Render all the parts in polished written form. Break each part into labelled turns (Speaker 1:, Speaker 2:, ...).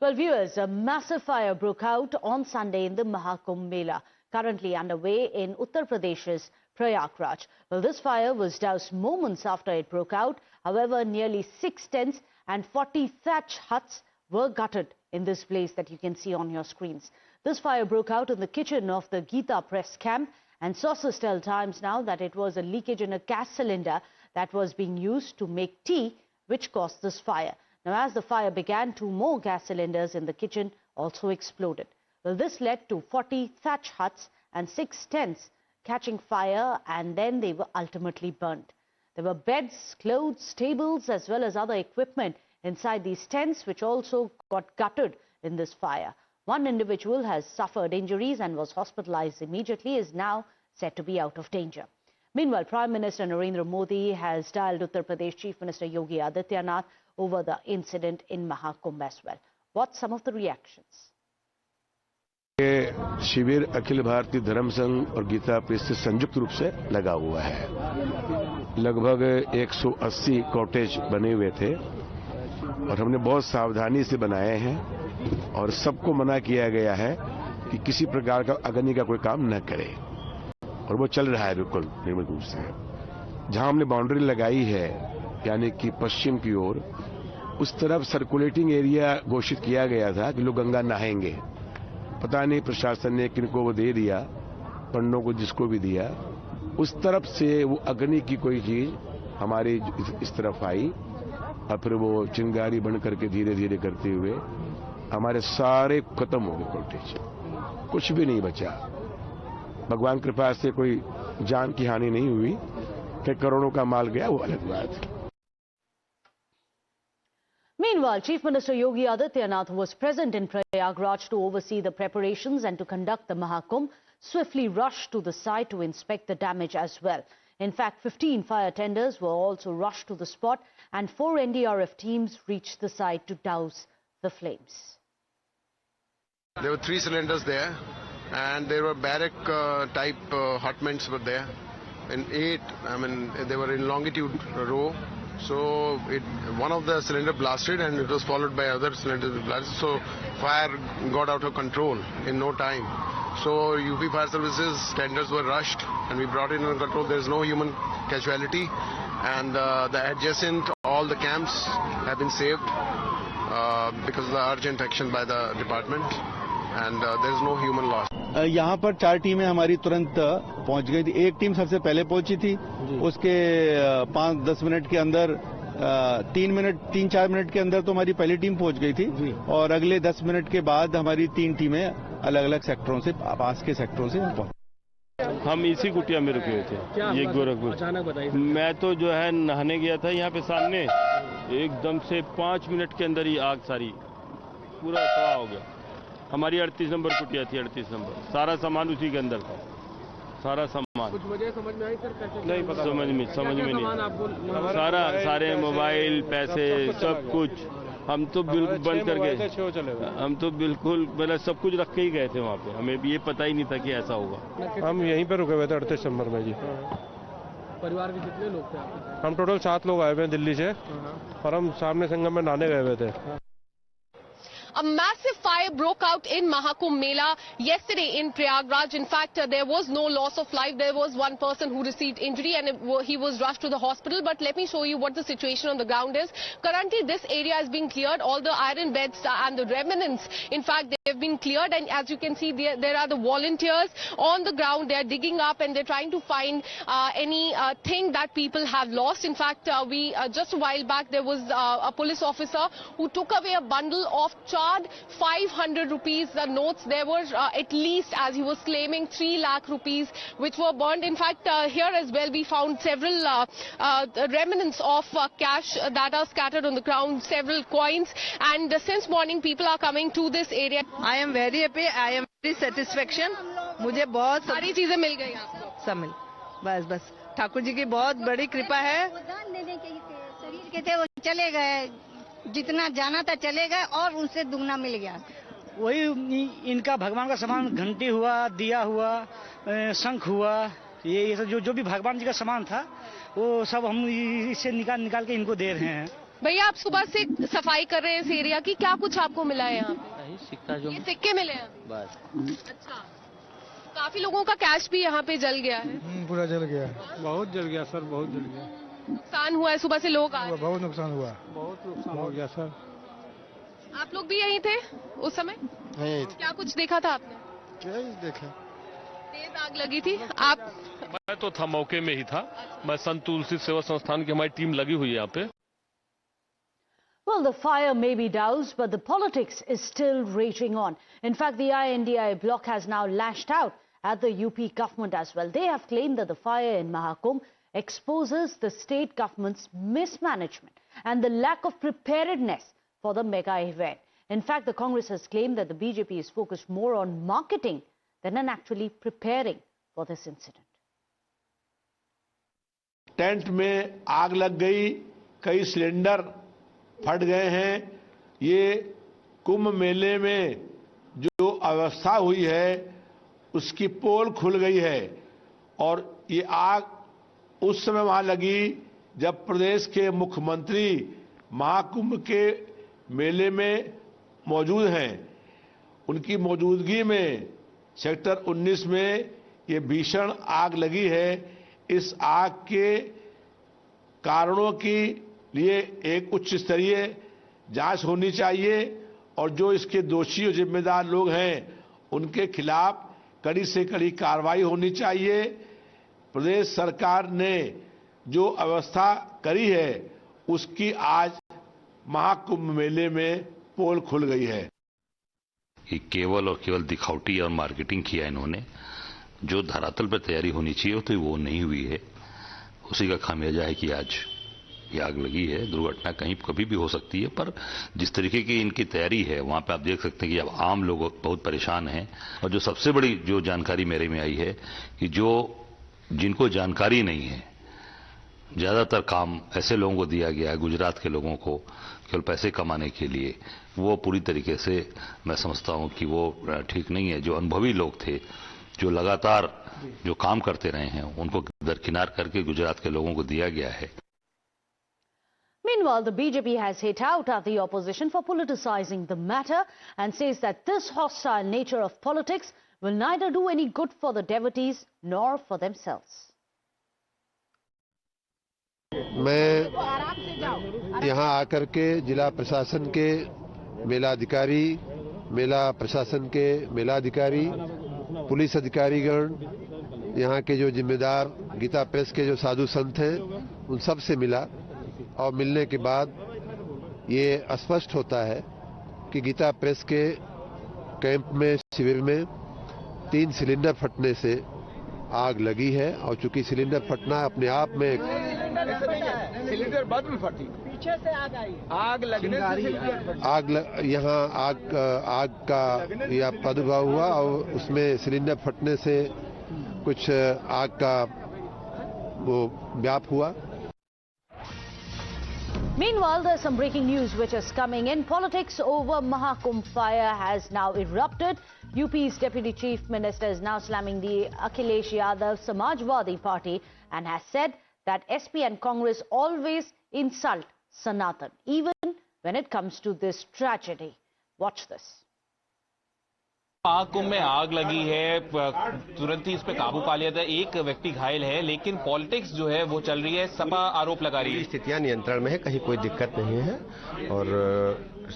Speaker 1: Well, viewers, a massive fire broke out on Sunday in the Mahakumbh Mela, currently underway in Uttar Pradesh's Prayagraj. Well, this fire was doused moments after it broke out. However, nearly 6 tents and 40 thatch huts were gutted in this blaze that you can see on your screens. This fire broke out in the kitchen of the Geeta Press camp, and sources tell Times Now that it was a leakage in a gas cylinder that was being used to make tea which caused this fire. Now, as the fire began, 2 more gas cylinders in the kitchen also exploded. Well, this led to 40 thatch huts and 6 tents catching fire, and then they were ultimately burnt. There were beds, clothes, tables, as well as other equipment inside these tents, which also got gutted in this fire. One individual has suffered injuries and was hospitalized immediately, is now said to be out of danger. Meanwhile, Prime Minister Narendra Modi has dialed Uttar Pradesh Chief Minister Yogi Adityanath over the incident in Mahakumbh as well. What's some of the reactions?
Speaker 2: ये शिविर अखिल भारतीय धर्म संघ और Gita press से संयुक्त रूप से लगा हुआ है। लगभग 180 कॉटेज बने हुए थे और हमने बहुत सावधानी से बनाए हैं और सबको मना किया गया है कि किसी प्रकार का अग्नि का कोई काम न करे, और वो चल रहा है बिल्कुल नियमित रूप से। जहां हमने बाउंड्री लगाई है यानी कि पश्चिम की ओर, उस तरफ सर्कुलेटिंग एरिया घोषित किया गया था कि लोग गंगा नहाएंगे। पता नहीं प्रशासन ने किनको वो दे दिया, पंडों को जिसको भी दिया, उस तरफ से वो अग्नि की कोई चीज हमारी इस तरफ आई और फिर वो चिंगारी बन करके धीरे धीरे करते हुए हमारे सारे खत्म हो गए कॉटेज, कुछ भी नहीं बचा। भगवान कृपा से कोई जान की हानि नहीं हुई, कि करोड़ों का माल गया वो अलग बात।
Speaker 1: Meanwhile, Chief Minister Yogi Adityanath was present in Prayagraj to oversee the preparations and to conduct the Mahakumbh, swiftly rushed to the site to inspect the damage as well. In fact, 15 fire tenders were also rushed to the spot and 4 NDRF teams reached the site to douse the flames.
Speaker 3: There were 3 cylinders there and there were barrack type hotments were there. In 8, they were in longitude row. So one of the cylinder blasted and it was followed by other cylinders blasted. So fire got out of control in no time. So UP Fire Services tenders were rushed and we brought it under control. There is no human casualty, and the adjacent, all the camps have been saved because of the urgent action by the department, and there is no human loss.
Speaker 4: यहाँ पर 4 टीमें हमारी तुरंत पहुंच गई थी। एक team सबसे पहले पहुंची थी, उसके 5-10 मिनट के अंदर 3-4 मिनट के अंदर तो हमारी पहली टीम पहुंच गई थी, और अगले 10 मिनट के बाद हमारी 3 टीमें अलग अलग सेक्टरों से, पास के सेक्टरों से पहुंची।
Speaker 5: हम इसी कुटिया में रुके हुए थे, ये गोरखपुर। अचानक बताइए। मैं तो जो है नहाने गया था यहाँ पे सामने, एकदम से 5 मिनट के अंदर ही आग सारी पूरा तबाह हो गया। हमारी 38 नंबर कुटिया थी, 38 नंबर, सारा सामान उसी के अंदर था, सारा सामान। कुछ वजह समझ में आई सर? कैसे? नहीं पता, समझ में नहीं। सारे मोबाइल, पैसे, सब कुछ हम तो बिल्कुल बंद कर गए। हम तो बिल्कुल मतलब सब कुछ रख के ही गए थे वहाँ पे, हमें ये पता ही नहीं था कि ऐसा होगा।
Speaker 6: हम यहीं पे रुके हुए थे 38 नंबर में जी।
Speaker 5: परिवार के कितने लोग थे आपके?
Speaker 6: हम टोटल 7 लोग आए हुए हैं दिल्ली से, और हम सामने संगम में नहाने गए हुए थे।
Speaker 7: A massive fire broke out in Mahakumbh Mela yesterday in Prayagraj. In fact, there was no loss of life. There was one person who received injury and he was rushed to the hospital. But let me show you what the situation on the ground is. Currently, this area is being cleared. All the iron beds and the remnants, in fact, they have been cleared. And as you can see, there are the volunteers on the ground. They are digging up and they're trying to find any thing that people have lost. In fact, just a while back, there was a police officer who took away a bundle of 500 rupees notes. There were at least, as he was claiming, 3 lakh rupees which were burned. In fact, here as well we found several remnants of cash that are scattered on the ground, several coins, and since morning people are coming to this area.
Speaker 8: I am very happy, I am very satisfaction. मुझे बहुत
Speaker 7: सारी चीजें मिल गई आपको?
Speaker 8: सब मिल, बस ठाकुर जी की बहुत बड़ी कृपा है।
Speaker 9: शरीर के थे वो चले गए, जितना जाना था चले गए और उनसे दुगना मिल गया।
Speaker 10: वही इनका भगवान का सामान, घंटी हुआ, दिया हुआ, शंख हुआ, ये सब जो भी भगवान जी का सामान था वो सब हम इससे निकाल के इनको दे रहे हैं।
Speaker 7: भैया आप सुबह से सफाई कर रहे हैं इस एरिया की, क्या कुछ आपको मिला है यहाँ पे?
Speaker 11: सिक्का जो
Speaker 7: ये सिक्के मिले हैं
Speaker 11: बस।
Speaker 7: अच्छा, काफी लोगों का कैश भी यहाँ पे जल गया है।
Speaker 12: पूरा जल गया, बहुत जल गया सर, बहुत जल गया।
Speaker 7: नुकसान हुआ है, सुबह से लोग आ रहे हैं।
Speaker 12: बहुत नुकसान हुआ, बहुत नुकसान हो गया सर।
Speaker 7: आप लोग भी यहीं थे उस समय? क्या कुछ देखा था आपने?
Speaker 12: क्या देखा,
Speaker 7: तेज आग लगी थी। आप?
Speaker 5: मैं तो था, मौके में ही था। मैं संत तुलसी सेवा संस्थान की हमारी टीम लगी हुई है यहाँ पे।
Speaker 1: Well, the fire may be doused, but the politics is still raging on. In fact, the INDI bloc has now lashed out at the UP government as well. They have claimed that the fire in Mahakumbh exposes the state government's mismanagement and the lack of preparedness for the mega event. In fact, the Congress has claimed that the BJP is focused more on marketing than on actually preparing for this incident.
Speaker 2: Tent में आग लग गई, कई cylinder फट गए हैं। ये कुंभ मेले में जो अवस्था हुई है उसकी पोल खुल गई है और ये आग उस समय वहां लगी जब प्रदेश के मुख्यमंत्री महाकुंभ के मेले में मौजूद हैं। उनकी मौजूदगी में सेक्टर 19 में ये भीषण आग लगी है। इस आग के कारणों के लिए एक उच्च स्तरीय जांच होनी चाहिए और जो इसके दोषी और जिम्मेदार लोग हैं उनके खिलाफ कड़ी से कड़ी कार्रवाई होनी चाहिए। प्रदेश सरकार ने जो व्यवस्था करी है उसकी आज महाकुंभ मेले में पोल खुल गई है।
Speaker 13: ये केवल और केवल दिखावटी और मार्केटिंग किया इन्होंने। जो धरातल पर तैयारी होनी चाहिए तो वो नहीं हुई है। उसी का खामियाजा है कि आज ये आग लगी है। दुर्घटना कहीं कभी भी हो सकती है, पर जिस तरीके की इनकी तैयारी है वहां पे आप देख सकते हैं कि अब आम लोग बहुत परेशान हैं। और जो सबसे बड़ी जो जानकारी मेरे में आई है कि जिनको जानकारी नहीं है, ज्यादातर काम ऐसे लोगों को दिया गया है, गुजरात के लोगों को, केवल पैसे कमाने के लिए। वो पूरी तरीके से मैं समझता हूं कि वो ठीक नहीं है। जो अनुभवी लोग थे, जो लगातार जो काम करते रहे हैं, उनको दरकिनार करके गुजरात के लोगों को दिया गया है।
Speaker 1: Meanwhile, the BJP has hit out at the opposition for politicizing the matter and says that this hostile nature of politics will neither do any good for the devotees nor for themselves.
Speaker 14: मैं यहाँ आकर के जिला प्रशासन के मेलाधिकारी, मेला प्रशासन के मेलाधिकारी, पुलिस अधिकारीगण, यहाँ के जो जिम्मेदार गीता प्रेस के जो साधु संत हैं उन सब से मिला और मिलने के बाद ये स्पष्ट होता है कि गीता प्रेस के कैंप में, शिविर में 3 सिलेंडर फटने से आग लगी है। और चूंकि सिलेंडर फटना अपने आप में
Speaker 12: सिलेंडर बाद में फटी, पीछे से आग आई, आग लगने से
Speaker 14: यहाँ आग का यह प्रादुर्भाव हुआ और उसमें सिलेंडर फटने से कुछ आग का वो व्याप हुआ।
Speaker 1: Meanwhile, there's some breaking news which is coming in. Politics over Mahakumbh fire has now erupted. UP's Deputy Chief Minister is now slamming the Akhilesh Yadav Samajwadi Party and has said that SP and Congress always insult Sanatan, even when it comes to this tragedy. Watch this.
Speaker 15: Mahakumbh में आग लगी है, तुरंत ही इस पे काबू पा लिया था। एक व्यक्ति घायल है, लेकिन पॉलिटिक्स जो है वो चल रही है। सपा आरोप लगा रही है।
Speaker 16: स्थितियां नियंत्रण में है, कहीं कोई दिक्कत नहीं है और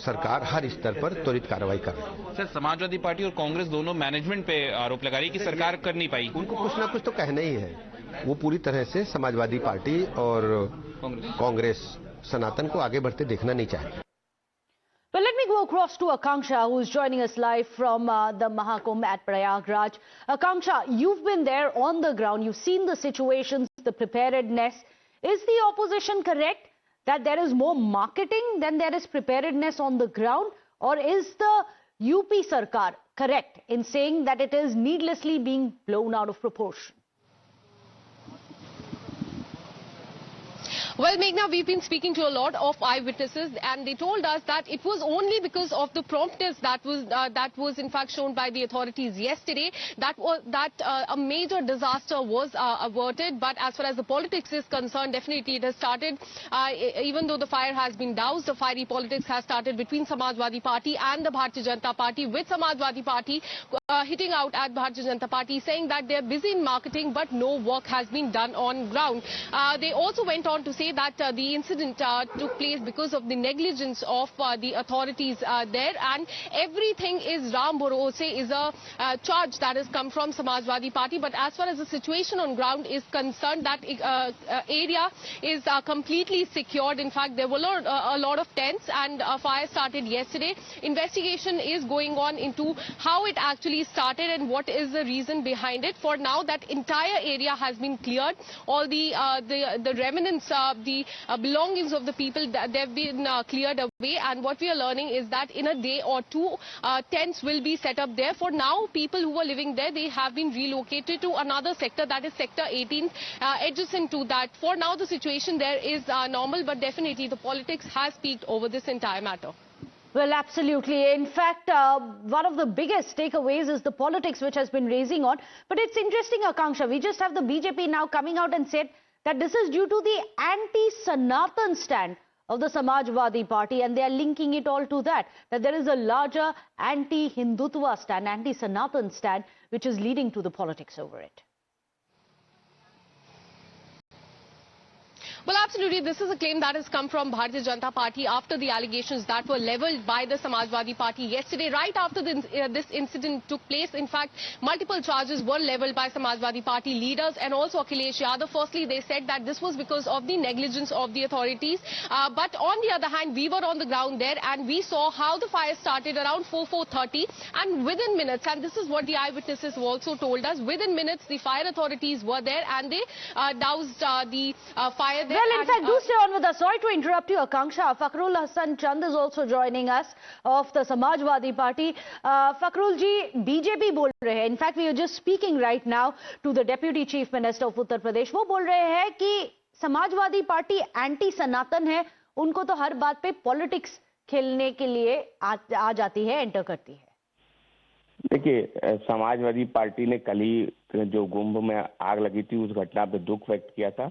Speaker 16: सरकार हर स्तर पर त्वरित कार्रवाई कर रही है।
Speaker 15: सर, समाजवादी पार्टी और कांग्रेस दोनों मैनेजमेंट पे आरोप लगा रही है कि सरकार कर नहीं पाई।
Speaker 16: उनको कुछ ना कुछ तो कहना ही है। वो पूरी तरह से समाजवादी पार्टी और कांग्रेस सनातन को आगे बढ़ते देखना नहीं चाहती।
Speaker 1: Well, let me go across to Akanksha, who is joining us live from the Mahakumbh at Prayagraj. Akanksha, you've been there on the ground. You've seen the situations, the preparedness. Is the opposition correct that there is more marketing than there is preparedness on the ground? Or is the UP Sarkar correct in saying that it is needlessly being blown out of proportion?
Speaker 7: Well, Meghna, we've been speaking to a lot of eyewitnesses, and they told us that it was only because of the promptness that was in fact shown by the authorities yesterday that a major disaster was averted. But as far as the politics is concerned, definitely it has started. Even though the fire has been doused, the fiery politics has started between Samajwadi Party and the Bharatiya Janata Party, with Samajwadi Party hitting out at Bharatiya Janata Party, saying that they're busy in marketing but no work has been done on ground. They also went on to say that the incident took place because of the negligence of the authorities there, and everything is Ram Bharose is a charge that has come from Samajwadi Party. But as far as the situation on ground is concerned, that area is completely secured. In fact, there were a lot of tents, and a fire started yesterday. Investigation is going on into how it actually started and what is the reason behind it. For now, that entire area has been cleared. All the remnants, the belongings of the people, they've been cleared away. And what we are learning is that in a day or two, tents will be set up there. For now, people who were living there, they have been relocated to another sector, that is Sector 18, adjacent to that. For now, the situation there is normal, but definitely the politics has peaked over this entire matter.
Speaker 1: Well, absolutely. In fact, one of the biggest takeaways is the politics which has been raising on. But it's interesting, Akanksha, we just have the BJP now coming out and said that this is due to the anti-Sanatan stand of the Samajwadi Party, and they are linking it all to that there is a larger anti-Hindutva stand, anti-Sanatan stand, which is leading to the politics over it.
Speaker 7: Well, absolutely. This is a claim that has come from Bharatiya Janata Party after the allegations that were leveled by the Samajwadi Party yesterday, right after this incident took place. In fact, multiple charges were leveled by Samajwadi Party leaders and also Akhilesh Yadav. Firstly, they said that this was because of the negligence of the authorities. But on the other hand, we were on the ground there and we saw how the fire started around 4:30, and within minutes, and this is what the eyewitnesses have also told us, within minutes the fire authorities were there and they doused the fire there.
Speaker 1: Well, in fact, do stay on with us. Sorry to interrupt you, Akanksha. Fakhrul Hasan Chand is also joining us of the Samajwadi Party. Fakhrul ji, BJP bol rahe hai. In fact, we are just speaking right now to the Deputy Chief Minister of Uttar Pradesh. वो बोल रहे हैं कि Samajwadi party anti सनातन है, उनको तो हर बात पे पॉलिटिक्स खेलने के लिए आ जाती है, एंटर करती है.
Speaker 11: देखिए, समाजवादी पार्टी ने कल ही जो कुंभ में आग लगी थी उस घटना पे दुख व्यक्त किया था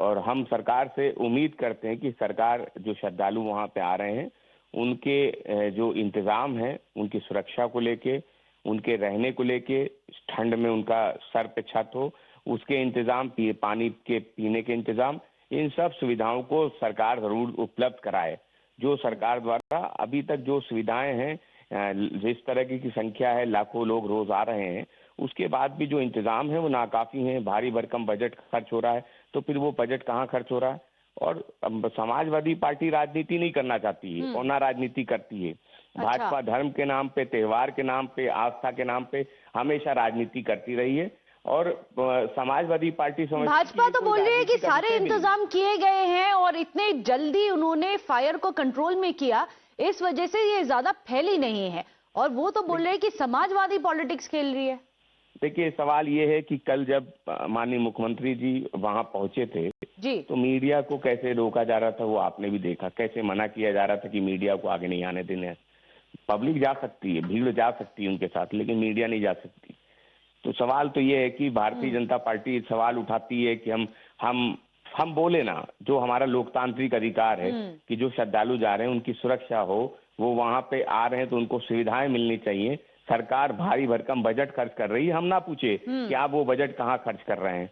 Speaker 11: और हम सरकार से उम्मीद करते हैं कि सरकार जो श्रद्धालु वहां पे आ रहे हैं उनके जो इंतजाम है, उनकी सुरक्षा को लेके, उनके रहने को लेके, ठंड में उनका सर पे छत हो, उसके इंतजाम, पानी के पीने के इंतजाम, इन सब सुविधाओं को सरकार जरूर उपलब्ध कराए. जो सरकार द्वारा अभी तक जो सुविधाएं हैं, जिस तरह की संख्या है, लाखों लोग रोज आ रहे हैं, उसके बाद भी जो इंतजाम है वो नाकाफी है. भारी भरकम बजट खर्च हो रहा है, तो फिर वो बजट कहाँ खर्च हो रहा है. और समाजवादी पार्टी राजनीति नहीं करना चाहती है और ना राजनीति करती है. भाजपा धर्म के नाम पे, त्योहार के नाम पे, आस्था के नाम पे हमेशा राजनीति करती रही है. और समाजवादी पार्टी
Speaker 1: भाजपा तो बोल रही है कि सारे इंतजाम किए गए हैं और इतने जल्दी उन्होंने फायर को कंट्रोल में किया, इस वजह से ये ज्यादा फैली नहीं है. और वो तो बोल रहे हैं कि समाजवादी पॉलिटिक्स खेल रही है.
Speaker 11: देखिए, सवाल ये है कि कल जब माननीय मुख्यमंत्री जी वहां पहुंचे थे
Speaker 1: जी,
Speaker 11: तो मीडिया को कैसे रोका जा रहा था वो आपने भी देखा. कैसे मना किया जा रहा था कि मीडिया को आगे नहीं आने देने. पब्लिक जा सकती है, भीड़ जा सकती है उनके साथ, लेकिन मीडिया नहीं जा सकती. तो सवाल तो ये है कि भारतीय जनता पार्टी सवाल उठाती है कि हम बोले ना, जो हमारा लोकतांत्रिक अधिकार है कि जो श्रद्धालु जा रहे हैं उनकी सुरक्षा हो, वो वहां पे आ रहे हैं तो उनको सुविधाएं मिलनी चाहिए. सरकार भारी भरकम बजट खर्च कर रही है, हम ना पूछे कि आप वो बजट कहाँ खर्च कर रहे हैं.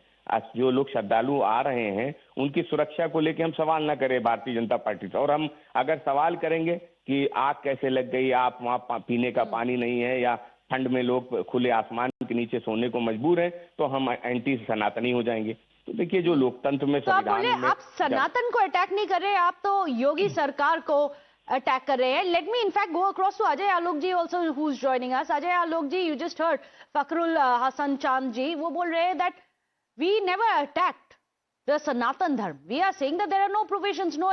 Speaker 11: जो लोग श्रद्धालु आ रहे हैं उनकी सुरक्षा को लेकर हम सवाल ना करें भारतीय जनता पार्टी से. और हम अगर सवाल करेंगे कि आग कैसे लग गई, आप वहाँ पीने का पानी नहीं है, या ठंड में लोग खुले आसमान के नीचे सोने को मजबूर हैं, तो हम एंटी सनातनी हो जाएंगे. तो देखिए, जो लोकतंत्र में संविधान में
Speaker 1: आप सनातन को अटैक नहीं कर रहे, आप तो योगी सरकार को अटैक कर रहे हैं. Let me in fact go across to Ajay Alok ji also who is joining us. Ajay Alok ji, you just heard Fakhrul Hasan Chand ji, वो बोल रहे हैं that we never attacked the Sanatan Dharma. We are saying that there are no provisions, no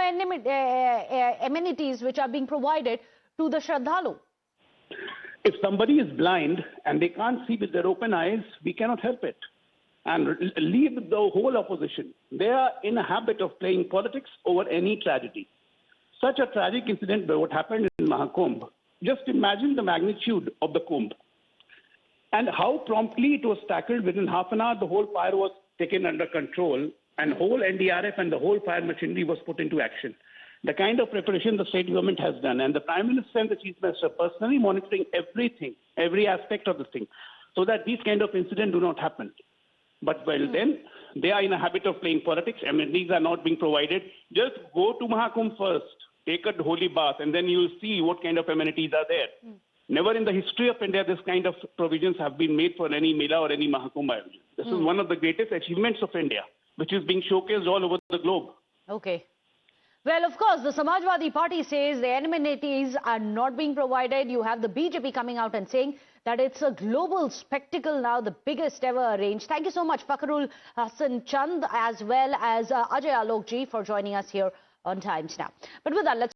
Speaker 1: amenities which are being provided to the Shraddhalu.
Speaker 17: If somebody is blind and they can't see with their open eyes, we cannot help it. and leave the whole opposition. They are in a habit of playing politics over any tragedy. Such a tragic incident, what happened in Mahakumbh, just imagine the magnitude of the Kumbh and how promptly it was tackled. Within half an hour, the whole fire was taken under control and whole NDRF and the whole fire machinery was put into action. The kind of preparation the state government has done, and the Prime Minister and the Chief Minister personally monitoring everything, every aspect of this thing, so that these kind of incidents do not happen. But then, they are in a habit of playing politics. Amenities are not being provided. Just go to Mahakumbh first, take a holy bath, and then you'll see what kind of amenities are there. Never in the history of India this kind of provisions have been made for any Mela or any Mahakumbh Ayojan. This is one of the greatest achievements of India, which is being showcased all over the globe.
Speaker 1: Okay. Well, of course, the Samajwadi Party says the amenities are not being provided. You have the BJP coming out and saying that it's a global spectacle now, the biggest ever arranged. Thank you so much, Fakhrul Hasan Chand, as well as Ajay Alokji, for joining us here on Times Now. But with that, let's